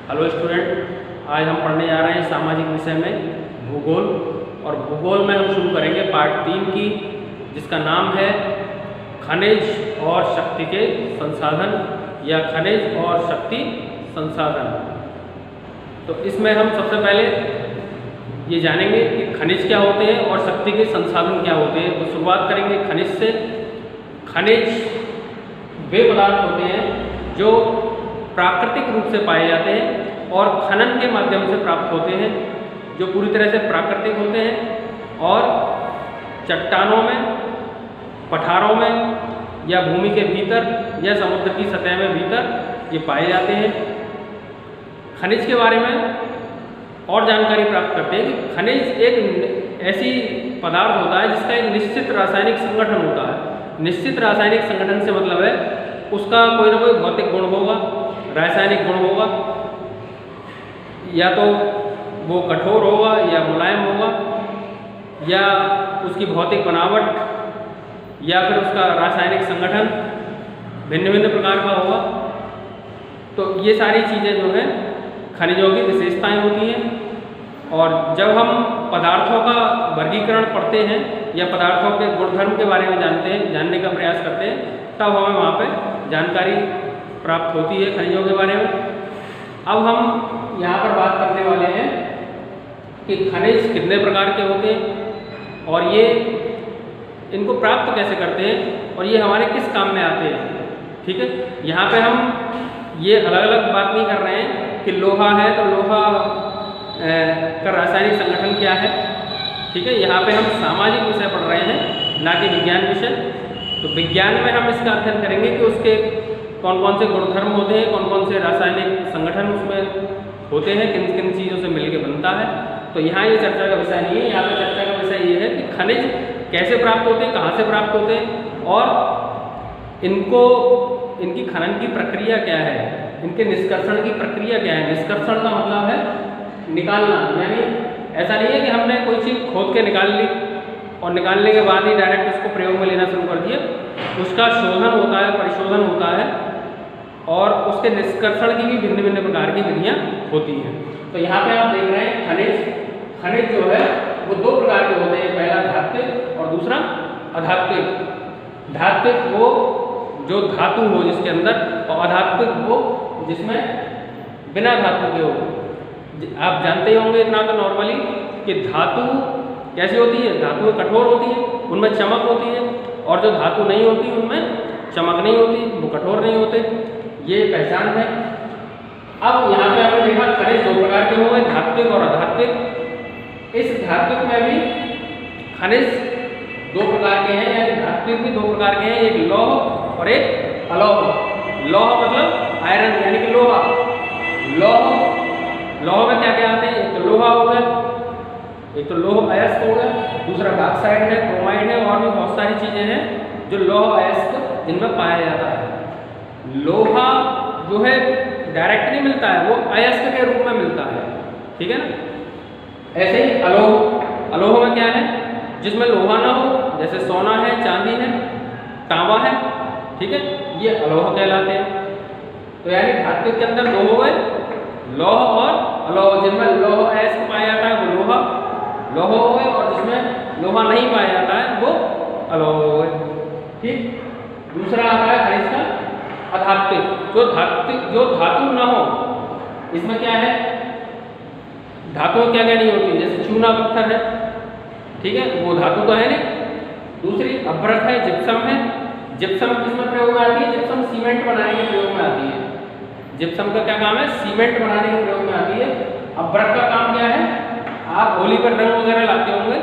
Hello student, आज हम पढ़ने जा रहे हैं सामाजिक विषय में भूगोल। और भूगोल में हम शुरू करेंगे पार्ट 3 की, जिसका नाम है खनिज और शक्ति के संसाधन या खनिज और शक्ति संसाधन। तो इसमें हम सबसे पहले ये जानेंगे कि खनिज क्या होते हैं और शक्ति के संसाधन क्या होते हैं। तो शुरुआत करेंगे खनिज से। खनिज वे पदार्थ होते हैं जो प्राकृतिक रूप से पाए जाते हैं और खनन के माध्यम से प्राप्त होते हैं, जो पूरी तरह से प्राकृतिक होते हैं और चट्टानों में, पठारों में या भूमि के भीतर या समुद्र की सतह में भीतर ये पाए जाते हैं। खनिज के बारे में और जानकारी प्राप्त करते हैं कि खनिज एक ऐसी पदार्थ होता है जिसका एक निश्चित रासायनिक संगठन होता है। निश्चित रासायनिक संगठन से मतलब है उसका कोई ना कोई भौतिक गुण होगा, रासायनिक गुण होगा, या तो वो कठोर होगा या मुलायम होगा, या उसकी भौतिक बनावट या फिर उसका रासायनिक संगठन भिन्न भिन्न प्रकार का होगा। तो ये सारी चीज़ें जो हैं खनिजों की विशेषताएं होती हैं। और जब हम पदार्थों का वर्गीकरण पढ़ते हैं या पदार्थों के गुणधर्म के बारे में जानने का प्रयास करते हैं, तब हमें वहाँ पे जानकारी प्राप्त होती है खनिजों के बारे में। अब हम यहाँ पर बात करने वाले हैं कि खनिज कितने प्रकार के होते हैं और ये इनको प्राप्त कैसे करते हैं और ये हमारे किस काम में आते हैं। ठीक है, यहाँ पे हम ये अलग अलग बात नहीं कर रहे हैं कि लोहा है तो लोहा का रासायनिक संगठन क्या है। ठीक है, यहाँ पे हम सामाजिक विषय पढ़ रहे हैं, ना कि विज्ञान विषय। तो विज्ञान में हम इसका अध्ययन करेंगे कि उसके कौन कौन से गुणधर्म होते हैं, कौन कौन से रासायनिक संगठन उसमें होते हैं, किन किन चीज़ों से मिलकर बनता है। तो यहाँ ये चर्चा का विषय नहीं है। यहाँ पे चर्चा का विषय ये है कि खनिज कैसे प्राप्त होते हैं, कहाँ से प्राप्त होते हैं और इनकी खनन की प्रक्रिया क्या है, इनके निष्कर्षण की प्रक्रिया क्या है। निष्कर्षण का मतलब है निकालना, यानी ऐसा नहीं है कि हमने कोई चीज़ खोद के निकाल ली और निकालने के बाद ही डायरेक्ट उसको प्रयोग में लेना शुरू कर दिया। उसका शोधन होता है, परिशोधन होता है और उसके निष्कर्षण की भी भिन्न भिन्न प्रकार की विधियाँ होती हैं। तो यहाँ पे आप देख रहे हैं खनिज जो है वो दो प्रकार के होते हैं, पहला धात्विक और दूसरा अधात्विक। धात्विक वो जो धातु हो जिसके अंदर, और अधात्विक वो जिसमें बिना धातु के हो। आप जानते ही होंगे इतना तो नॉर्मली कि धातु कैसी होती है। धातु कठोर होती है, उनमें चमक होती है, और जो धातु नहीं होती उनमें चमक नहीं होती, वो कठोर नहीं होते। ये पहचान है। अब यहाँ पे आपने देखा खनिज दो प्रकार के हो गए, धात्विक और अधात्विक। इस धात्विक में भी खनिज दो प्रकार के हैं, यानी धात्विक भी दो प्रकार के हैं, एक लौह और एक अलौह। लौह मतलब आयरन यानी कि लोहा। लौह में क्या क्या आते हैं, एक तो लोहा हो गया, एक तो लौह अयस्क हो गया, दूसरा बॉक्साइट है, क्रोमाइड है, और भी बहुत सारी चीज़ें हैं जो लौह अयस्क जिनमें पाया जाता है। लोहा जो है डायरेक्ट नहीं मिलता है, वो अयस्क के रूप में मिलता है। ठीक है ना। ऐसे ही अलोह में क्या है, जिसमें लोहा ना हो, जैसे सोना है, चांदी है, तांबा है। ठीक है, ये अलोह कहलाते हैं। तो यानी धात्विक के अंदर दो हो गए, लौह और अलोह। जिनमें लौह अयस्क पाया जाता है वो लौह हो गए, और जिसमें लोहा नहीं पाया जाता है वो अलोह हो गए। ठीक। दूसरा आता है खनिज का अधात्विक, जो धातु ना हो। इसमें क्या है, धातु क्या क्या नहीं होती, जैसे चूना पत्थर है, ठीक है, वो धातु तो है नहीं। दूसरी अभ्रक है, जिप्सम है। जिप्सम किसमें प्रयोग में आती है, जिप्सम सीमेंट बनाने के प्रयोग में आती है। जिप्सम का क्या काम है, सीमेंट बनाने के प्रयोग में आती है। अभ्रक का काम क्या है, आप होली पर रंग वगैरह लाते होंगे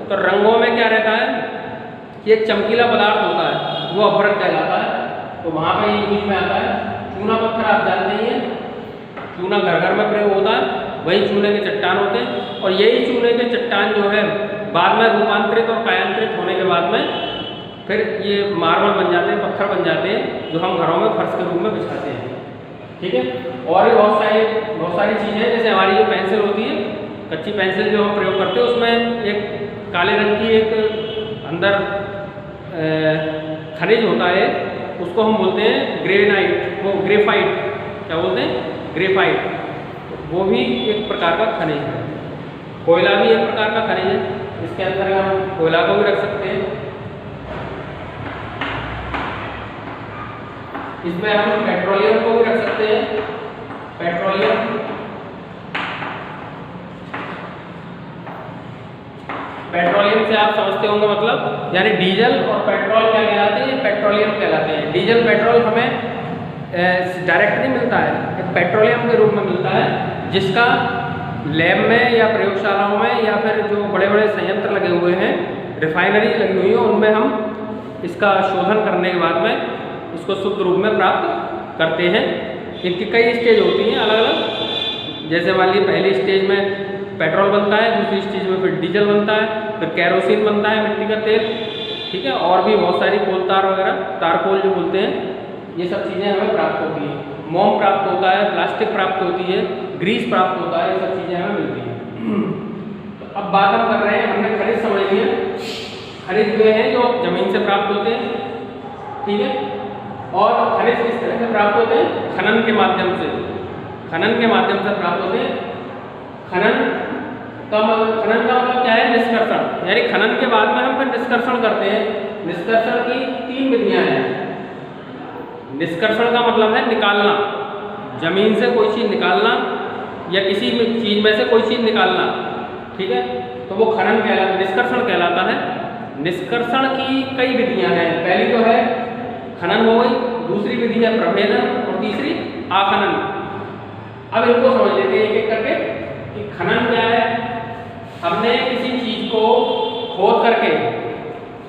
तो रंगों में क्या रहता है कि एक चमकीला पदार्थ होता है, वो अभ्रक कहलाता है। तो वहाँ पे ये यूज में आता है। चूना पत्थर आप जानते ही हैं, चूना घर घर में प्रयोग होता है, वही चूने के चट्टान होते हैं। और यही चूने के चट्टान जो है बाद में रूपांतरित और कायांतरित होने के बाद में फिर ये मार्बल बन जाते हैं, पत्थर बन जाते हैं, जो हम घरों में फर्श के रूप में बिछाते हैं। ठीक है, और भी बहुत सारी चीज़ें हैं, जैसे हमारी ये पेंसिल होती है, कच्ची पेंसिल जो हम प्रयोग करते हैं, उसमें एक काले रंग की एक अंदर खनिज होता है, उसको हम बोलते हैं ग्रेनाइट, वो ग्रेफाइट, क्या बोलते हैं, ग्रेफाइट। वो भी एक प्रकार का खनिज है। कोयला भी एक प्रकार का खनिज है, इसके अंदर हम कोयला को भी रख सकते हैं। इसमें हम पेट्रोलियम को भी रख सकते हैं। पेट्रोलियम से आप समझते होंगे मतलब, यानी डीजल और पेट्रोल क्या कहलाते हैं? पेट्रोलियम कहलाते हैं। डीजल पेट्रोल हमें डायरेक्ट नहीं मिलता है, एक पेट्रोलियम के रूप में मिलता है, जिसका लैब में या प्रयोगशालाओं में या फिर जो बड़े बड़े संयंत्र लगे हुए हैं, रिफाइनरी लगी हुई है, उनमें हम इसका शोधन करने के बाद में इसको शुद्ध रूप में प्राप्त करते हैं। इनकी कई स्टेज होती हैं अलग अलग। जैसे मान लीजिए पहली स्टेज में पेट्रोल बनता है, दूसरी स्टेज में फिर डीजल बनता है, फिर कैरोसिन बनता है, मिट्टी का तेल, ठीक है, और भी बहुत सारी कोल तार वगैरह, तारकोल जो बोलते हैं, ये सब चीज़ें हमें प्राप्त होती हैं। मोम प्राप्त होता है, प्लास्टिक प्राप्त होती है, ग्रीस प्राप्त होता है, ये सब चीज़ें हमें मिलती हैं। तो अब बात हम कर रहे हैं, हमने खनिज समझ लिया। खनिज वे हैं जो जमीन से प्राप्त होते हैं, ठीक है, और खनिज किस तरह से प्राप्त होते हैं? खनन के माध्यम से। खनन के माध्यम से प्राप्त होते हैं। खनन का मतलब क्या है? निष्कर्षण। यानी खनन के बाद में हम फिर निष्कर्षण करते हैं। निष्कर्षण की 3 विधियां हैं। निष्कर्षण का मतलब है निकालना, जमीन से कोई चीज़ निकालना या किसी चीज़ में से कोई चीज़ निकालना, ठीक है, तो वो खनन कहलाता, निष्कर्षण कहलाता है। निष्कर्षण की कई विधियां हैं। पहली तो है खनन हो गई, दूसरी विधि है प्रभेदन और तीसरी आखनन। अब इनको समझ लेते हैं एक एक करके कि खनन क्या है। हमने किसी चीज़ को खोद करके,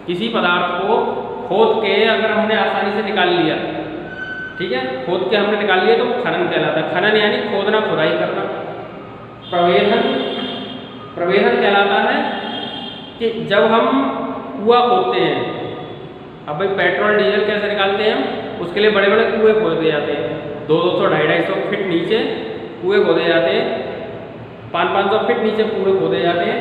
किसी पदार्थ को खोद के अगर हमने आसानी से निकाल लिया, ठीक है, खोद के हमने निकाल लिया तो वो खनन कहलाता है। खनन यानी खोदना, खुदाई करना। प्रवेदन कहलाता है कि जब हम कुआं खोदते हैं, अब भाई पेट्रोल डीजल कैसे निकालते हैं हम? उसके लिए बड़े बड़े कुएं खोदे जाते हैं, 200-200, 250-250 फीट नीचे कुएं खोदे जाते हैं, 500-500 फीट नीचे कुएं खोदे जाते हैं।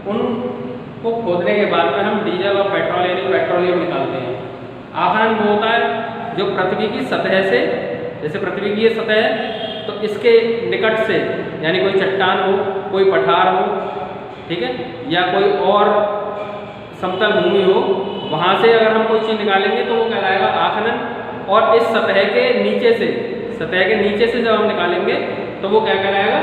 उनको खोदने के बाद में हम डीजल और पेट्रोल यानी पेट्रोलियम निकालते हैं। आखनन वो होता है जो पृथ्वी की सतह से, जैसे पृथ्वी की ये सतह है तो इसके निकट से, यानी कोई चट्टान हो, कोई पठार हो, ठीक है, या कोई और समतल भूमि हो, वहाँ से अगर हम कोई चीज़ निकालेंगे तो वो कहलाएगा आखनन। और इस सतह के नीचे से जब हम निकालेंगे तो वो क्या कहलाएगा?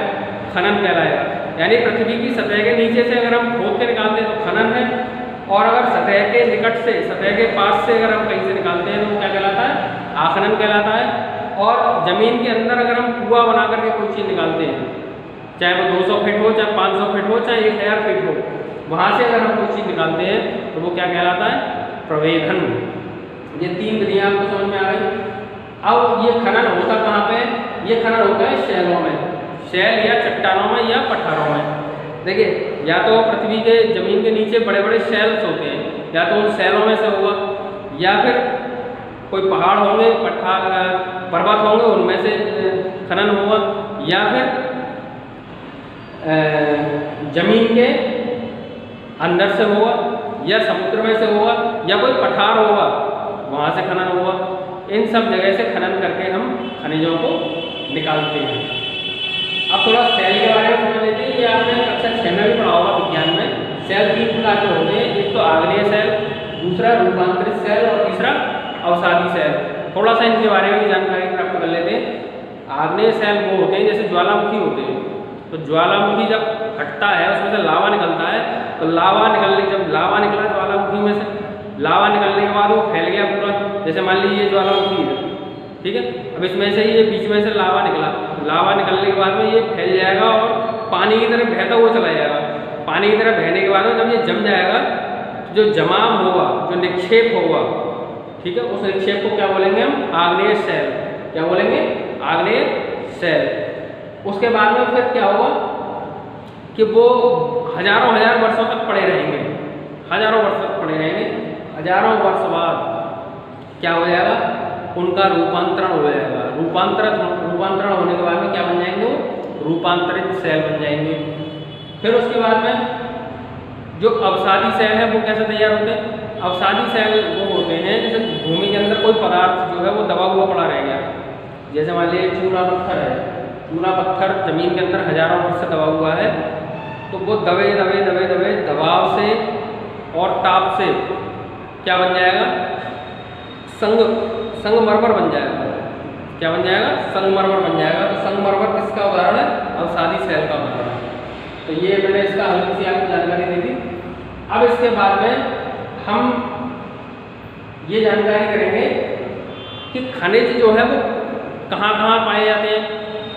खनन कहलाएगा। यानी पृथ्वी की सतह के नीचे से अगर हम खोद के निकालते हैं तो खनन है, और अगर सतह के निकट से, सतह के पास से अगर हम कहीं से निकालते हैं तो वो क्या कहलाता है? आखनन कहलाता है। और ज़मीन के अंदर अगर हम कुआं बना करके कोई चीज़ निकालते हैं, चाहे वो 200 फीट हो, चाहे 500 फीट हो, चाहे 1000 फीट हो, वहाँ से अगर हम कोई चीज़ निकालते हैं तो वो क्या कहलाता है? प्रवेधन। ये 3 विधियाँ आपको समझ में आ गई। अब ये खनन होता कहाँ पे? ये खनन होता है शैलों में, शैल या चट्टानों में या पठारों में। देखिए, या तो पृथ्वी के जमीन के नीचे बड़े बड़े शैल्स होते हैं, या तो उन शैलों में से होगा, या फिर कोई पहाड़ होंगे, पर्वत होंगे, उनमें से खनन होगा, या फिर जमीन के अंदर से होगा, या समुद्र में से होगा, या कोई पठार होगा, वहाँ से खनन होगा। इन सब जगह से खनन करके हम खनिजों को निकालते हैं। अब थोड़ा सेल के बारे में समझ लेते हैं। ये आपने कक्षा 6 में भी पढ़ा होगा विज्ञान में। सेल 3 प्रकार के होते हैं, एक तो आग्नेय सेल, दूसरा रूपांतरित सेल और तीसरा अवसादी सेल। थोड़ा सा इनके बारे में जानकारी प्राप्त कर लेते हैं। आग्नेय सेल वो होते हैं जैसे ज्वालामुखी होते हैं, तो ज्वालामुखी जब फटता है उसमें से लावा निकलता है, तो जब लावा निकला ज्वालामुखी में से, लावा निकलने के बाद वो फैल गया पूरा। जैसे मान लीजिए ये ज्वालामुखी है, ठीक है, अब इसमें से ये बीच में से लावा निकला, लावा निकलने के बाद में ये फैल जाएगा और पानी की तरफ बहता हुआ चला जाएगा। पानी की तरफ बहने के बाद में जब ये जम जाएगा, जो जमाव होगा, जो निक्षेप होगा, ठीक है, उस निक्षेप को क्या बोलेंगे हम? आग्नेय सेल। क्या बोलेंगे? आग्नेय सेल। उसके बाद में फिर क्या होगा कि वो हजारों वर्षों तक पड़े रहेंगे, हजारों वर्ष तक पड़े रहेंगे। हजारों वर्ष बाद क्या हो जाएगा? उनका रूपांतरण हो जाएगा। रूपांतरण होने के बाद में क्या बन जाएंगे? वो रूपांतरित सेल बन जाएंगे। फिर उसके बाद में जो अवसादी सेल है वो कैसे तैयार होते हैं? अवसादी सेल वो होते हैं जैसे भूमि के अंदर कोई पदार्थ जो है वो दबा हुआ पड़ा रह गया, जैसे मान लीजिए चूना पत्थर है, चूना पत्थर ज़मीन के अंदर हजारों वर्ष से दबा हुआ है, तो वो दबे दबे दबे दबे दबाव से और ताप से क्या बन जाएगा, संगमरमर बन जाएगा। क्या बन जाएगा, संगमरमर बन जाएगा। तो संगमरमर किसका उदाहरण है, अवसादी सेल का उदाहरण है। तो ये मैंने इसका हल्की सी आपको जानकारी दे दी। अब इसके बाद में हम ये जानकारी करेंगे कि खनिज जो है वो कहाँ कहाँ पाए जाते हैं।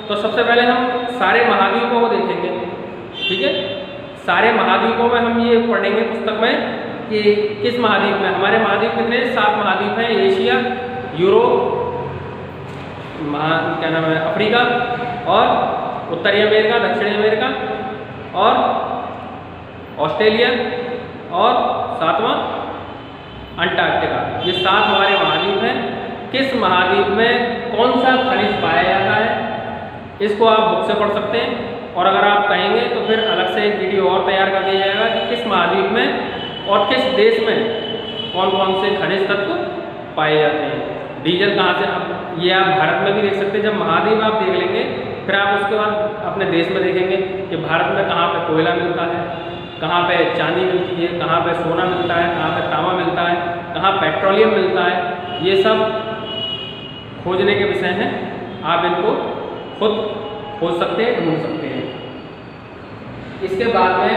तो सबसे पहले हम सारे महाद्वीपों को देखेंगे, ठीक है। सारे महाद्वीपों में हम ये पढ़ेंगे पुस्तक में कि किस महाद्वीप में, हमारे महाद्वीप कितने, 7 महाद्वीप हैं, एशिया, यूरोप, क्या नाम है, अफ्रीका और उत्तरी अमेरिका, दक्षिणी अमेरिका और ऑस्ट्रेलिया और 7वां अंटार्कटिका। ये 7 हमारे महाद्वीप हैं। किस महाद्वीप में कौन सा खनिज पाया जाता है, इसको आप बुक से पढ़ सकते हैं। और अगर आप कहेंगे तो फिर अलग से एक वीडियो और तैयार कर दिया जाएगा कि किस महाद्वीप में और किस देश में कौन कौन से खनिज तत्व पाए जाते हैं। डीजल कहाँ से, अब ये आप भारत में भी देख सकते हैं। जब महाद्वीप आप देख लेंगे फिर आप उसके बाद अपने देश में देखेंगे कि भारत में कहाँ पे कोयला मिलता है, कहाँ पे चांदी मिलती है, कहाँ पे सोना मिलता है, कहाँ पे तांबा मिलता है, कहाँ पेट्रोलियम मिलता है। ये सब खोजने के विषय हैं, आप इनको खुद खोज सकते हैं, ढूंढ सकते हैं। इसके बाद में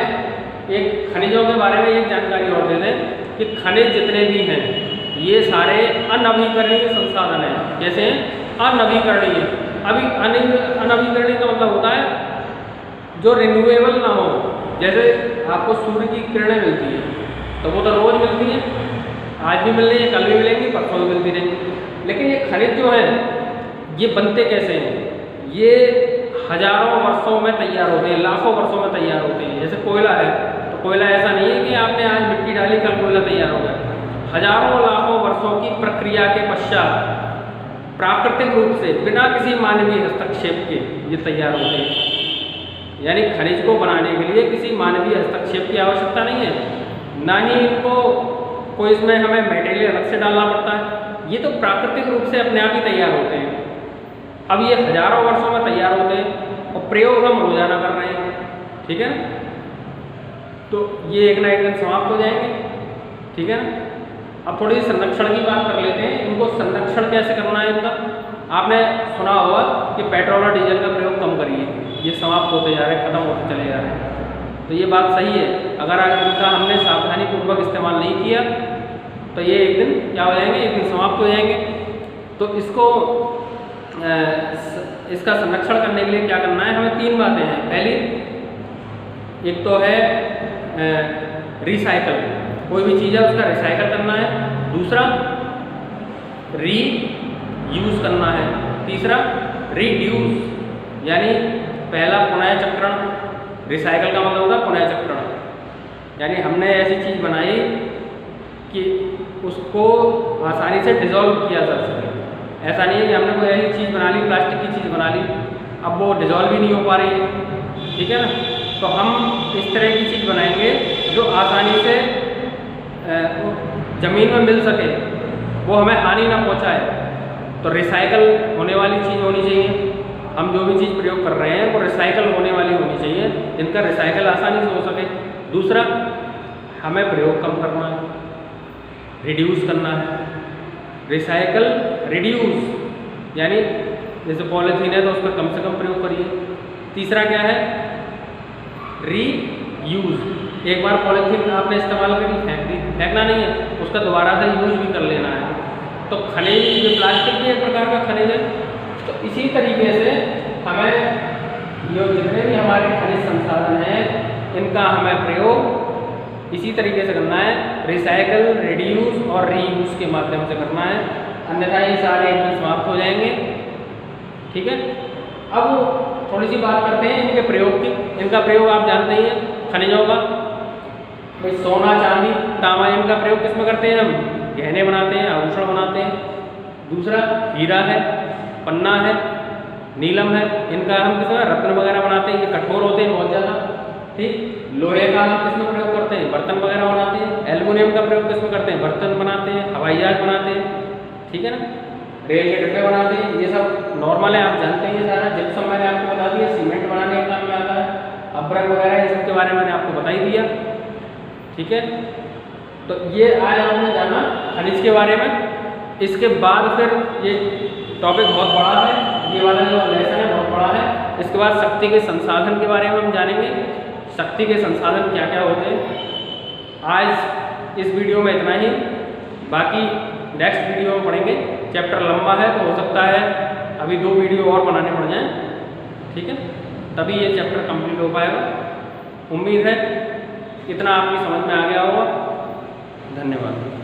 एक खनिजों के बारे में एक जानकारी और दे दें कि खनिज जितने भी हैं ये सारे अनवीकरणीय संसाधन हैं। जैसे अनवीकरणीय, अनवीकरणीय का मतलब होता है जो रिन्यूएबल ना हो। जैसे आपको सूर्य की किरणें मिलती है तो वो तो रोज मिलती हैं, आज भी मिल रही है, कल भी मिलेंगी, परसों भी मिलती रहेंगी। लेकिन ये खनिज जो है ये बनते कैसे हैं, ये हजारों वर्षों में तैयार होते हैं, लाखों वर्षों में तैयार होते हैं। जैसे कोयला है तो कोयला ऐसा नहीं है कि आपने आज मिट्टी डाली कल कोयला तैयार हो गया। हजारों लाखों वर्षों की प्रक्रिया के पश्चात प्राकृतिक रूप से बिना किसी मानवीय हस्तक्षेप के ये तैयार होते हैं। यानी खनिज को बनाने के लिए किसी मानवीय हस्तक्षेप की आवश्यकता नहीं है, ना ही इनको कोई इसमें हमें मटेरियल अलग से डालना पड़ता है। ये तो प्राकृतिक रूप से अपने आप ही तैयार होते हैं। अब ये हजारों वर्षों में तैयार होते हैं और प्रयोग हम रोजाना कर रहे हैं, ठीक है ना। तो ये एक ना एक दिन समाप्त हो जाएंगे, ठीक है ना। अब थोड़ी संरक्षण की बात कर लेते हैं। इनको संरक्षण कैसे करना है इनका, आपने सुना होगा कि पेट्रोल और डीजल का प्रयोग कम करिए, ये समाप्त होते जा रहे हैं, खत्म होते चले जा रहे हैं। तो ये बात सही है, अगर इनका हमने सावधानीपूर्वक इस्तेमाल नहीं किया तो ये एक दिन क्या हो जाएंगे, एक दिन समाप्त हो जाएंगे। तो इसको इसका संरक्षण करने के लिए क्या करना है, हमें 3 बातें हैं। पहली एक तो है रिसाइकल, कोई भी चीज़ है उसका रिसाइकल करना है। दूसरा री यूज़ करना है। तीसरा रिड्यूस, यानी पहला पुनः चक्रण, रिसाइकल का मतलब होता है पुनः चक्रण। यानी हमने ऐसी चीज़ बनाई कि उसको आसानी से डिज़ोल्व किया जा सके। ऐसा नहीं है कि हमने कोई ऐसी चीज़ बना ली, प्लास्टिक की चीज़ बना ली, अब वो डिज़ोल्व ही नहीं हो पा रही है, ठीक है ना। तो हम इस तरह की चीज़ बनाएंगे जो आसानी से ज़मीन में मिल सके, वो हमें हानि ना पहुंचाए। तो रिसाइकल होने वाली चीज़ होनी चाहिए। हम जो भी चीज़ प्रयोग कर रहे हैं वो रिसाइकल होने वाली होनी चाहिए, जिनका रिसाइकल आसानी से हो सके। दूसरा, हमें प्रयोग कम करना है, रिड्यूस करना है। रिसाइकल रिड्यूस, यानी जैसे पॉलीथीन है तो उसका कम से कम प्रयोग करिए। तीसरा क्या है, रीयूज़। एक बार पॉलीथीन आपने इस्तेमाल करी, फेंक दी, फेंकना नहीं है, उसका दोबारा से यूज भी कर लेना है। तो खनिज, ये प्लास्टिक भी एक प्रकार का खनिज है। तो इसी तरीके से हमें ये जितने भी हमारे खनिज संसाधन हैं इनका हमें प्रयोग इसी तरीके से करना है, रिसाइकल, रिड्यूस और रीयूज के माध्यम से करना है, अन्यथा ये सारे एकदम समाप्त हो जाएंगे, ठीक है। अब थोड़ी सी बात करते हैं इनके प्रयोग की। इनका प्रयोग आप जानते ही हैं खनिजों का, भाई सोना, चांदी, तांबा, इनका प्रयोग किस में करते हैं, हम गहने बनाते हैं, आभूषण बनाते हैं। दूसरा हीरा है, पन्ना है, नीलम है, इनका हम किस में रत्न वगैरह बनाते हैं, ये कठोर होते हैं बहुत ज़्यादा, ठीक। लोहे का हम किस में प्रयोग करते हैं, बर्तन वगैरह बनाते हैं। एल्युमिनियम का प्रयोग किस में करते हैं, बर्तन बनाते हैं, हवाई जहाज बनाते हैं, ठीक है ना। रेल के डिब्बे बनाते हैं, ये सब नॉर्मल है, आप जानते हैं ये सारा। जिप्सम मैंने आपको बता दिया, सीमेंट बनाने के काम में आता है, अब्रक वगैरह इन सब के बारे में मैंने आपको बता ही दिया, ठीक है। तो ये आज आपने जाना खनिज के बारे में। इसके बाद फिर ये टॉपिक बहुत बड़ा है, ये वाला जो लेसन है बहुत बड़ा है। इसके बाद शक्ति के संसाधन के बारे में हम जानेंगे, शक्ति के संसाधन क्या क्या होते हैं। आज इस वीडियो में इतना ही, बाकी नेक्स्ट वीडियो में पढ़ेंगे। चैप्टर लंबा है तो हो सकता है अभी 2 वीडियो और बनाने पड़ जाएं, ठीक है, तभी ये चैप्टर कंप्लीट हो पाएगा। उम्मीद है इतना आपकी समझ में आ गया होगा। धन्यवाद।